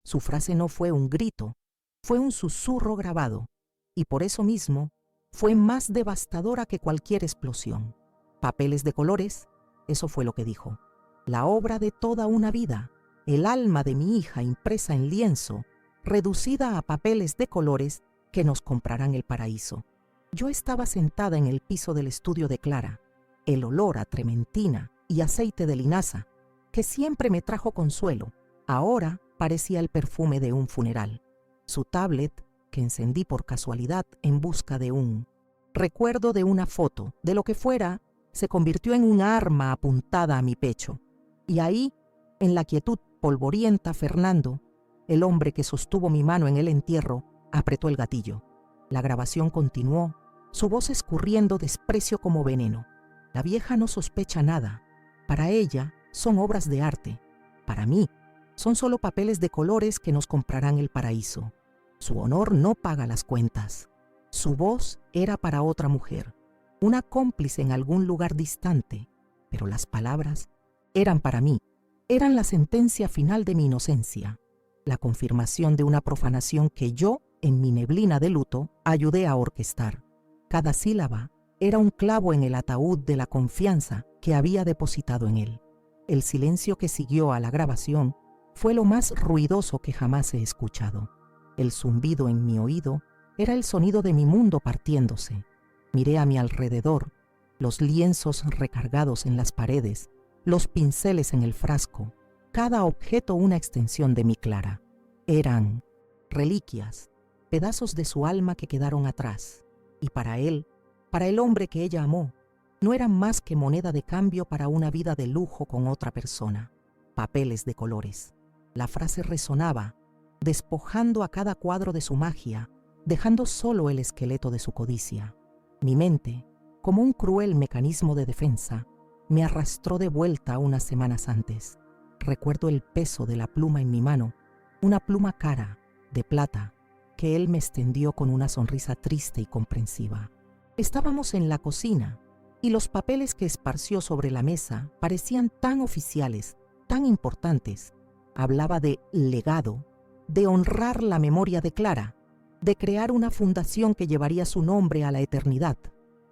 Su frase no fue un grito, fue un susurro grabado, y por eso mismo fue más devastadora que cualquier explosión. Papeles de colores, eso fue lo que dijo. La obra de toda una vida, el alma de mi hija impresa en lienzo, reducida a papeles de colores que nos comprarán el paraíso. Yo estaba sentada en el piso del estudio de Clara. El olor a trementina y aceite de linaza, que siempre me trajo consuelo, ahora parecía el perfume de un funeral. Su tablet, que encendí por casualidad en busca de un recuerdo de una foto, de lo que fuera, se convirtió en un arma apuntada a mi pecho. Y ahí, en la quietud polvorienta, Fernando, el hombre que sostuvo mi mano en el entierro, apretó el gatillo. La grabación continuó, su voz escurriendo desprecio como veneno. La vieja no sospecha nada. Para ella son obras de arte. Para mí son solo papeles de colores que nos comprarán el paraíso. Su honor no paga las cuentas. Su voz era para otra mujer, una cómplice en algún lugar distante, pero las palabras eran para mí, eran la sentencia final de mi inocencia, la confirmación de una profanación que yo, en mi neblina de luto, ayudé a orquestar. Cada sílaba era un clavo en el ataúd de la confianza que había depositado en él. El silencio que siguió a la grabación fue lo más ruidoso que jamás he escuchado. El zumbido en mi oído era el sonido de mi mundo partiéndose. Miré a mi alrededor, los lienzos recargados en las paredes, los pinceles en el frasco, cada objeto una extensión de mi Clara. Eran reliquias, pedazos de su alma que quedaron atrás. Y para él, para el hombre que ella amó, no eran más que moneda de cambio para una vida de lujo con otra persona. Papeles de colores. La frase resonaba, despojando a cada cuadro de su magia, dejando solo el esqueleto de su codicia. Mi mente, como un cruel mecanismo de defensa, me arrastró de vuelta unas semanas antes. Recuerdo el peso de la pluma en mi mano, una pluma cara, de plata, que él me extendió con una sonrisa triste y comprensiva. Estábamos en la cocina, y los papeles que esparció sobre la mesa parecían tan oficiales, tan importantes. Hablaba de legado, de honrar la memoria de Clara, de crear una fundación que llevaría su nombre a la eternidad.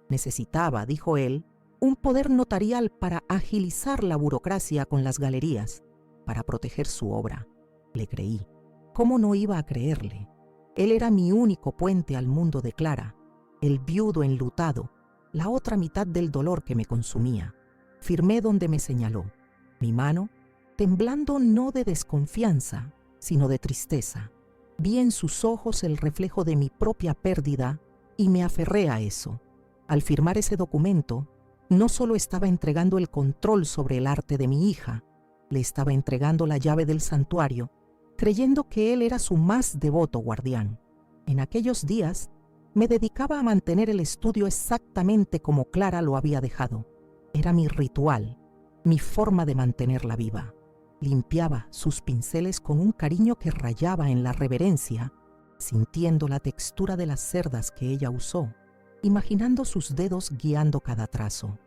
Necesitaba, dijo él, un poder notarial para agilizar la burocracia con las galerías, para proteger su obra. Le creí. ¿Cómo no iba a creerle? Él era mi único puente al mundo de Clara, el viudo enlutado, la otra mitad del dolor que me consumía. Firmé donde me señaló, mi mano, temblando no de desconfianza, sino de tristeza. Vi en sus ojos el reflejo de mi propia pérdida y me aferré a eso. Al firmar ese documento, no solo estaba entregando el control sobre el arte de mi hija, le estaba entregando la llave del santuario, creyendo que él era su más devoto guardián. En aquellos días, me dedicaba a mantener el estudio exactamente como Clara lo había dejado. Era mi ritual, mi forma de mantenerla viva. Limpiaba sus pinceles con un cariño que rayaba en la reverencia, sintiendo la textura de las cerdas que ella usó, imaginando sus dedos guiando cada trazo.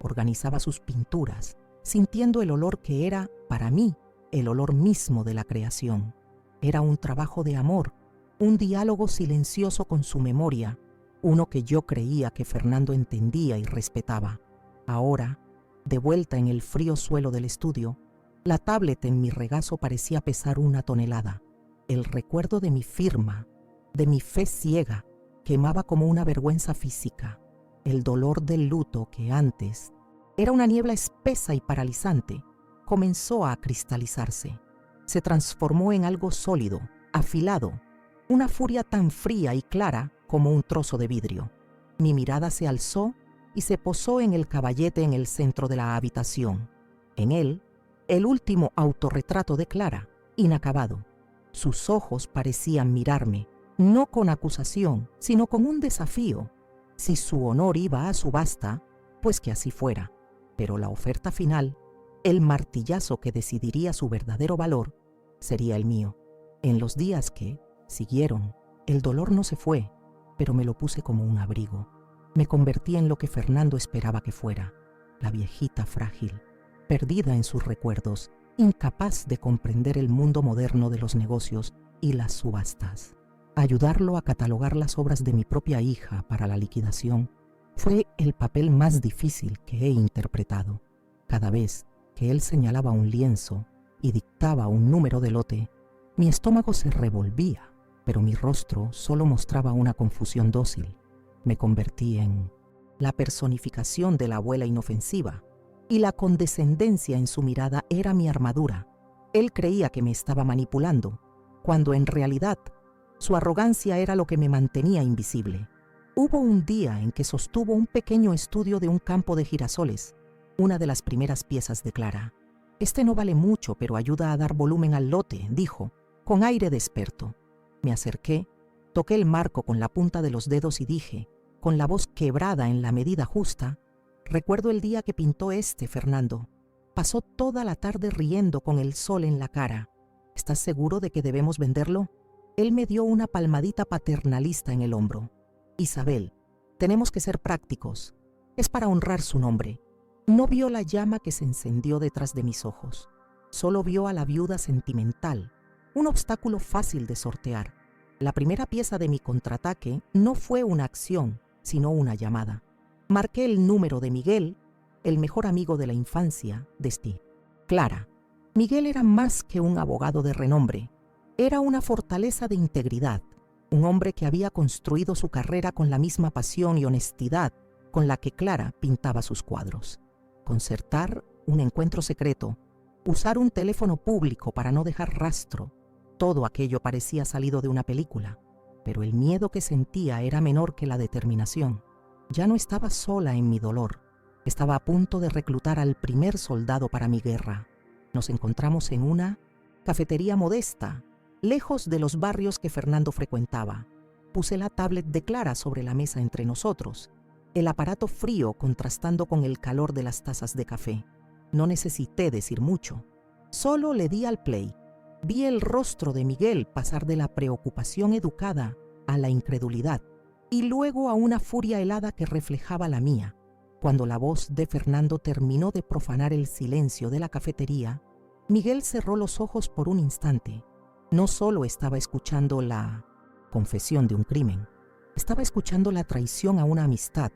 Organizaba sus pinturas, sintiendo el olor que era, para mí, el olor mismo de la creación. Era un trabajo de amor, un diálogo silencioso con su memoria, uno que yo creía que Fernando entendía y respetaba. Ahora, de vuelta en el frío suelo del estudio, la tablet en mi regazo parecía pesar 1 tonelada. El recuerdo de mi firma, de mi fe ciega, quemaba como una vergüenza física. El dolor del luto que antes era una niebla espesa y paralizante, comenzó a cristalizarse. Se transformó en algo sólido, afilado, una furia tan fría y clara como un trozo de vidrio. Mi mirada se alzó y se posó en el caballete en el centro de la habitación. En él, el último autorretrato de Clara, inacabado. Sus ojos parecían mirarme, no con acusación, sino con un desafío. Si su honor iba a subasta, pues que así fuera. Pero la oferta final, el martillazo que decidiría su verdadero valor, sería el mío. En los días que siguieron, el dolor no se fue, pero me lo puse como un abrigo. Me convertí en lo que Fernando esperaba que fuera, la viejita frágil, perdida en sus recuerdos incapaz de comprender el mundo moderno de los negocios y las subastas. Ayudarlo a catalogar las obras de mi propia hija para la liquidación fue el papel más difícil que he interpretado. Cada vez que él señalaba un lienzo y dictaba un número de lote, mi estómago se revolvía, pero mi rostro solo mostraba una confusión dócil. Me convertí en la personificación de la abuela inofensiva, y la condescendencia en su mirada era mi armadura. Él creía que me estaba manipulando, cuando en realidad su arrogancia era lo que me mantenía invisible. Hubo un día en que sostuvo un pequeño estudio de un campo de girasoles, una de las primeras piezas de Clara. «Este no vale mucho, pero ayuda a dar volumen al lote», dijo, con aire de experto. Me acerqué, toqué el marco con la punta de los dedos y dije, con la voz quebrada en la medida justa: «Recuerdo el día que pintó Fernando. Pasó toda la tarde riendo con el sol en la cara. ¿Estás seguro de que debemos venderlo?». Él me dio una palmadita paternalista en el hombro. «Isabel, tenemos que ser prácticos. Es para honrar su nombre». No vio la llama que se encendió detrás de mis ojos. Solo vio a la viuda sentimental, un obstáculo fácil de sortear. La primera pieza de mi contraataque no fue una acción, sino una llamada. Marqué el número de Miguel, el mejor amigo de la infancia de Steve. Clara. Miguel era más que un abogado de renombre. Era una fortaleza de integridad, un hombre que había construido su carrera con la misma pasión y honestidad con la que Clara pintaba sus cuadros. Concertar un encuentro secreto, usar un teléfono público para no dejar rastro, todo aquello parecía salido de una película, pero el miedo que sentía era menor que la determinación. Ya no estaba sola en mi dolor, estaba a punto de reclutar al primer soldado para mi guerra. Nos encontramos en una cafetería modesta, lejos de los barrios que Fernando frecuentaba. Puse la tablet de Clara sobre la mesa entre nosotros, el aparato frío contrastando con el calor de las tazas de café. No necesité decir mucho, solo le di al play. Vi el rostro de Miguel pasar de la preocupación educada a la incredulidad y luego a una furia helada que reflejaba la mía. Cuando la voz de Fernando terminó de profanar el silencio de la cafetería, Miguel cerró los ojos por un instante. No solo estaba escuchando la confesión de un crimen, estaba escuchando la traición a una amistad,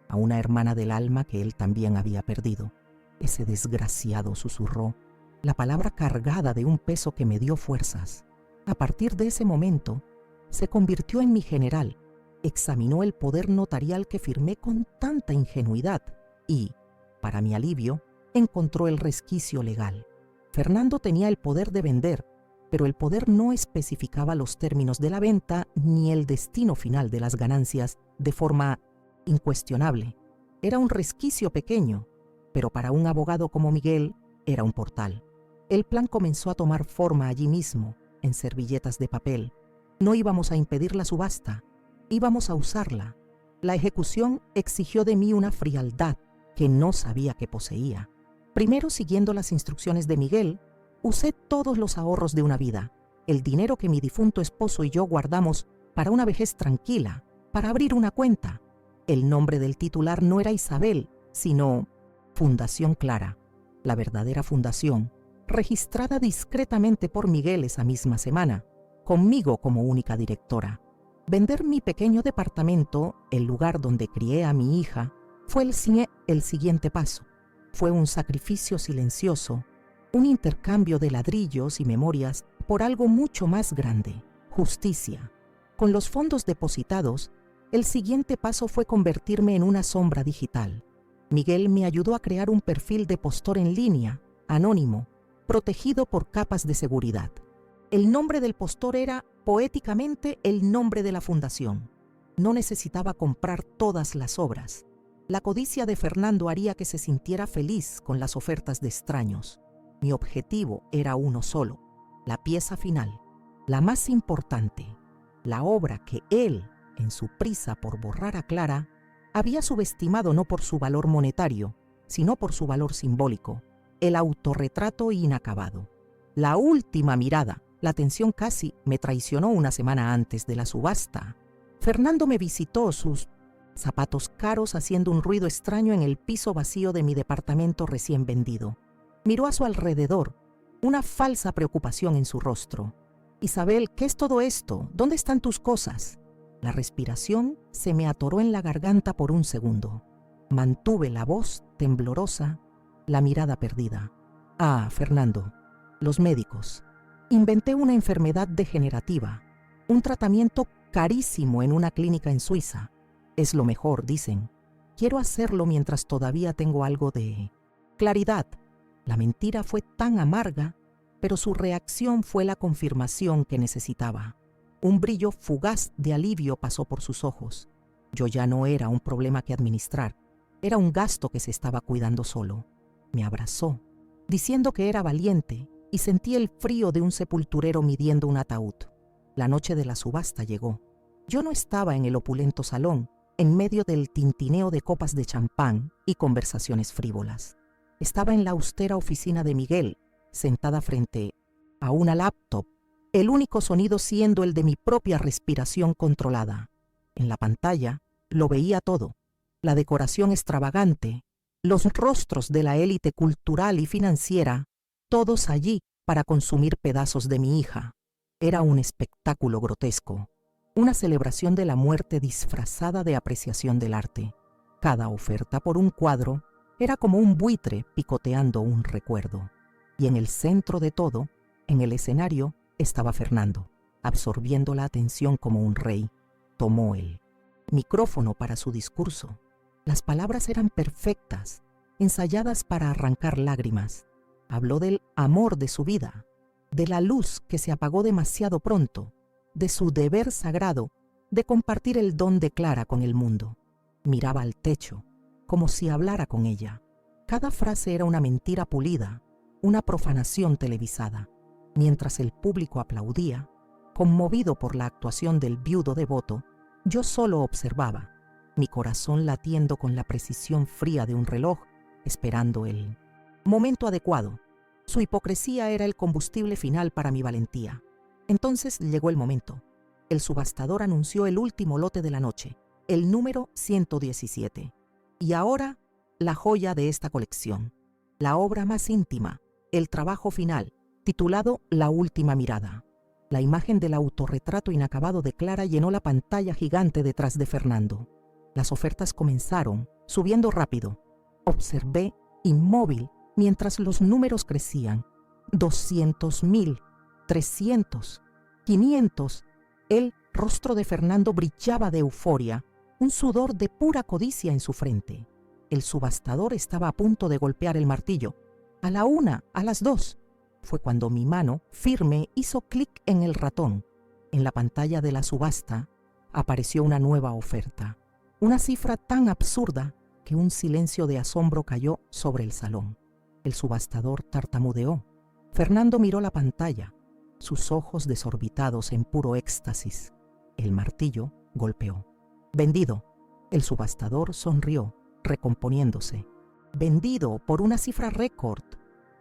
a una hermana del alma que él también había perdido. «Ese desgraciado», susurró, la palabra cargada de un peso que me dio fuerzas. A partir de ese momento, se convirtió en mi general. Examinó el poder notarial que firmé con tanta ingenuidad y, para mi alivio, encontró el resquicio legal. Fernando tenía el poder de vender, pero el poder no especificaba los términos de la venta ni el destino final de las ganancias de forma incuestionable. Era un resquicio pequeño, pero para un abogado como Miguel era un portal. El plan comenzó a tomar forma allí mismo, en servilletas de papel. No íbamos a impedir la subasta, íbamos a usarla. La ejecución exigió de mí una frialdad que no sabía que poseía. Primero, siguiendo las instrucciones de Miguel, usé todos los ahorros de una vida, el dinero que mi difunto esposo y yo guardamos para una vejez tranquila, para abrir una cuenta. El nombre del titular no era Isabel, sino Fundación Clara, la verdadera fundación, registrada discretamente por Miguel esa misma semana, conmigo como única directora. Vender mi pequeño departamento, el lugar donde crié a mi hija, fue el siguiente paso. Fue un sacrificio silencioso, un intercambio de ladrillos y memorias por algo mucho más grande: justicia. Con los fondos depositados, el siguiente paso fue convertirme en una sombra digital. Miguel me ayudó a crear un perfil de postor en línea, anónimo, protegido por capas de seguridad. El nombre del postor era, poéticamente, el nombre de la fundación. No necesitaba comprar todas las obras. La codicia de Fernando haría que se sintiera feliz con las ofertas de extraños. Mi objetivo era uno solo: la pieza final, la más importante, la obra que él, en su prisa por borrar a Clara, había subestimado no por su valor monetario, sino por su valor simbólico: el autorretrato inacabado. La última mirada. La tensión casi me traicionó una semana antes de la subasta. Fernando me visitó, sus zapatos caros haciendo un ruido extraño en el piso vacío de mi departamento recién vendido. Miró a su alrededor, una falsa preocupación en su rostro. «Isabel, ¿qué es todo esto? ¿Dónde están tus cosas?» La respiración se me atoró en la garganta por un segundo. Mantuve la voz temblorosa, la mirada perdida. «Ah, Fernando, los médicos. Inventé una enfermedad degenerativa, un tratamiento carísimo en una clínica en Suiza. Es lo mejor, dicen. Quiero hacerlo mientras todavía tengo algo de claridad». La mentira fue tan amarga, pero su reacción fue la confirmación que necesitaba. Un brillo fugaz de alivio pasó por sus ojos. Yo ya no era un problema que administrar, era un gasto que se estaba cuidando solo. Me abrazó, diciendo que era valiente, y sentí el frío de un sepulturero midiendo un ataúd. La noche de la subasta llegó. Yo no estaba en el opulento salón, en medio del tintineo de copas de champán y conversaciones frívolas. Estaba en la austera oficina de Miguel, sentada frente a una laptop, el único sonido siendo el de mi propia respiración controlada. En la pantalla lo veía todo: la decoración extravagante, los rostros de la élite cultural y financiera, todos allí para consumir pedazos de mi hija. Era un espectáculo grotesco, una celebración de la muerte disfrazada de apreciación del arte. Cada oferta por un cuadro era como un buitre picoteando un recuerdo. Y en el centro de todo, en el escenario, estaba Fernando, absorbiendo la atención como un rey. Tomó el micrófono para su discurso. Las palabras eran perfectas, ensayadas para arrancar lágrimas. Habló del amor de su vida, de la luz que se apagó demasiado pronto, de su deber sagrado de compartir el don de Clara con el mundo. Miraba al techo, como si hablara con ella. Cada frase era una mentira pulida, una profanación televisada. Mientras el público aplaudía, conmovido por la actuación del viudo devoto, yo solo observaba, mi corazón latiendo con la precisión fría de un reloj, esperando el momento adecuado. Su hipocresía era el combustible final para mi valentía. Entonces llegó el momento. El subastador anunció el último lote de la noche, el número 117. Y ahora, la joya de esta colección, la obra más íntima, el trabajo final, titulado La última mirada. La imagen del autorretrato inacabado de Clara llenó la pantalla gigante detrás de Fernando. Las ofertas comenzaron, subiendo rápido. Observé, inmóvil, mientras los números crecían. 200.000, 300, 500. El rostro de Fernando brillaba de euforia, un sudor de pura codicia en su frente. El subastador estaba a punto de golpear el martillo. A la 1, a las 2. Fue cuando mi mano, firme, hizo clic en el ratón. En la pantalla de la subasta apareció una nueva oferta. Una cifra tan absurda que un silencio de asombro cayó sobre el salón. El subastador tartamudeó. Fernando miró la pantalla, sus ojos desorbitados en puro éxtasis. El martillo golpeó. «Vendido». El subastador sonrió, recomponiéndose. «Vendido por una cifra récord.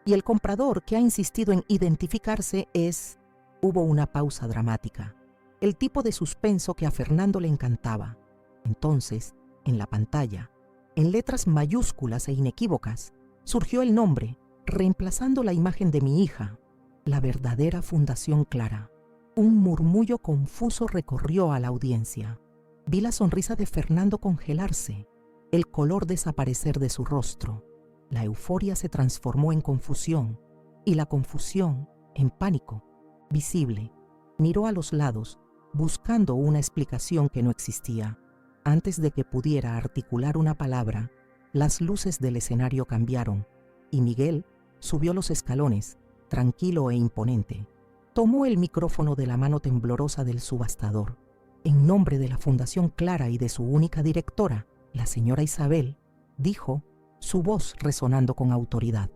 Y el comprador, que ha insistido en identificarse, es...». Hubo una pausa dramática, el tipo de suspenso que a Fernando le encantaba. Entonces, en la pantalla, en letras mayúsculas e inequívocas, surgió el nombre, reemplazando la imagen de mi hija, la verdadera Fundación Clara. Un murmullo confuso recorrió a la audiencia. Vi la sonrisa de Fernando congelarse, el color desaparecer de su rostro. La euforia se transformó en confusión, y la confusión en pánico. Visible, miró a los lados, buscando una explicación que no existía. Antes de que pudiera articular una palabra, las luces del escenario cambiaron, y Miguel subió los escalones, tranquilo e imponente. Tomó el micrófono de la mano temblorosa del subastador. En nombre de la Fundación Clara y de su única directora, la señora Isabel, dijo, su voz resonando con autoridad: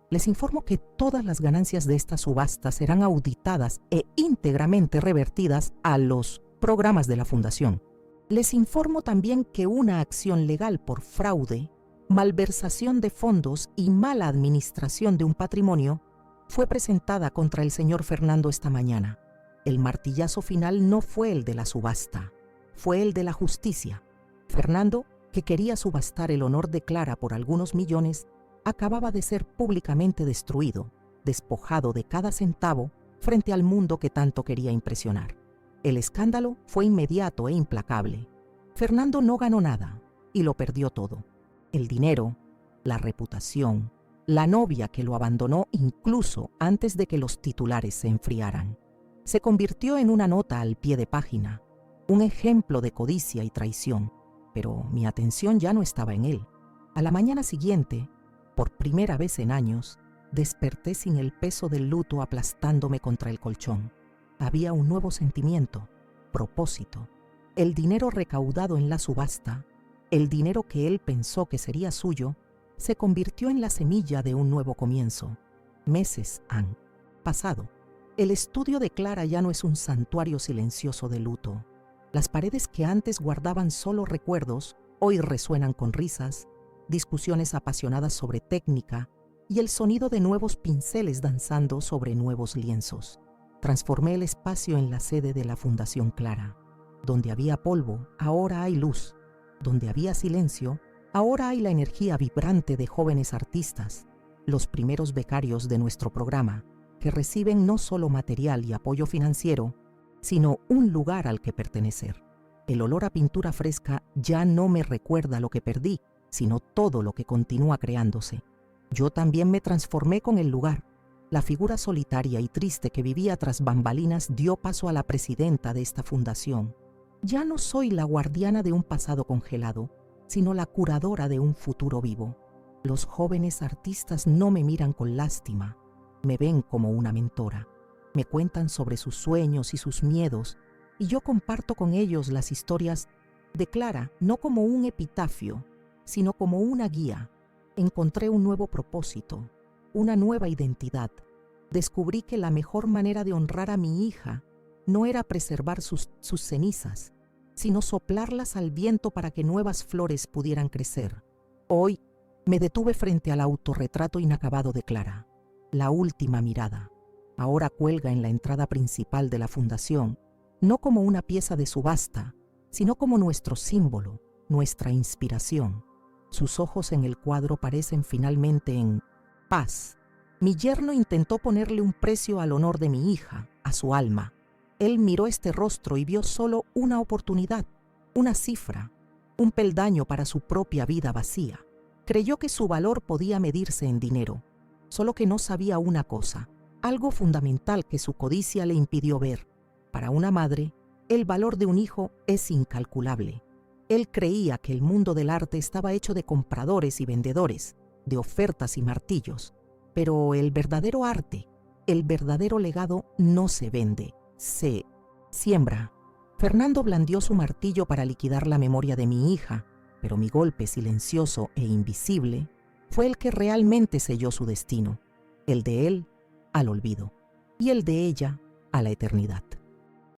«Les informo que todas las ganancias de esta subasta serán auditadas e íntegramente revertidas a los programas de la Fundación. Les informo también que una acción legal por fraude, malversación de fondos y mala administración de un patrimonio fue presentada contra el señor Fernando esta mañana. El martillazo final no fue el de la subasta, fue el de la justicia. Fernando, que quería subastar el honor de Clara por algunos millones, acababa de ser públicamente destruido, despojado de cada centavo frente al mundo que tanto quería impresionar. El escándalo fue inmediato e implacable. Fernando no ganó nada y lo perdió todo. El dinero, la reputación, la novia que lo abandonó incluso antes de que los titulares se enfriaran. Se convirtió en una nota al pie de página, un ejemplo de codicia y traición, pero mi atención ya no estaba en él. A la mañana siguiente, por primera vez en años, desperté sin el peso del luto aplastándome contra el colchón. Había un nuevo sentimiento, propósito. El dinero recaudado en la subasta, el dinero que él pensó que sería suyo, se convirtió en la semilla de un nuevo comienzo. Meses han pasado. El estudio de Clara ya no es un santuario silencioso de luto. Las paredes que antes guardaban solo recuerdos, hoy resuenan con risas, discusiones apasionadas sobre técnica y el sonido de nuevos pinceles danzando sobre nuevos lienzos. Transformé el espacio en la sede de la Fundación Clara. Donde había polvo, ahora hay luz. Donde había silencio, ahora hay la energía vibrante de jóvenes artistas, los primeros becarios de nuestro programa, que reciben no solo material y apoyo financiero, sino un lugar al que pertenecer. El olor a pintura fresca ya no me recuerda lo que perdí, sino todo lo que continúa creándose. Yo también me transformé con el lugar. La figura solitaria y triste que vivía tras bambalinas dio paso a la presidenta de esta fundación. Ya no soy la guardiana de un pasado congelado, sino la curadora de un futuro vivo. Los jóvenes artistas no me miran con lástima, me ven como una mentora. Me cuentan sobre sus sueños y sus miedos, y yo comparto con ellos las historias de Clara, no como un epitafio, sino como una guía. Encontré un nuevo propósito, una nueva identidad. Descubrí que la mejor manera de honrar a mi hija no era preservar sus cenizas, sino soplarlas al viento para que nuevas flores pudieran crecer. Hoy me detuve frente al autorretrato inacabado de Clara, la última mirada. Ahora cuelga en la entrada principal de la fundación, no como una pieza de subasta, sino como nuestro símbolo, nuestra inspiración. Sus ojos en el cuadro parecen finalmente en paz. Mi yerno intentó ponerle un precio al honor de mi hija, a su alma. Él miró este rostro y vio solo una oportunidad, una cifra, un peldaño para su propia vida vacía. Creyó que su valor podía medirse en dinero, solo que no sabía una cosa, algo fundamental que su codicia le impidió ver. Para una madre, el valor de un hijo es incalculable. Él creía que el mundo del arte estaba hecho de compradores y vendedores, de ofertas y martillos. Pero el verdadero arte, el verdadero legado no se vende, se siembra. Fernando blandió su martillo para liquidar la memoria de mi hija, pero mi golpe silencioso e invisible fue el que realmente selló su destino, el de él al olvido y el de ella a la eternidad.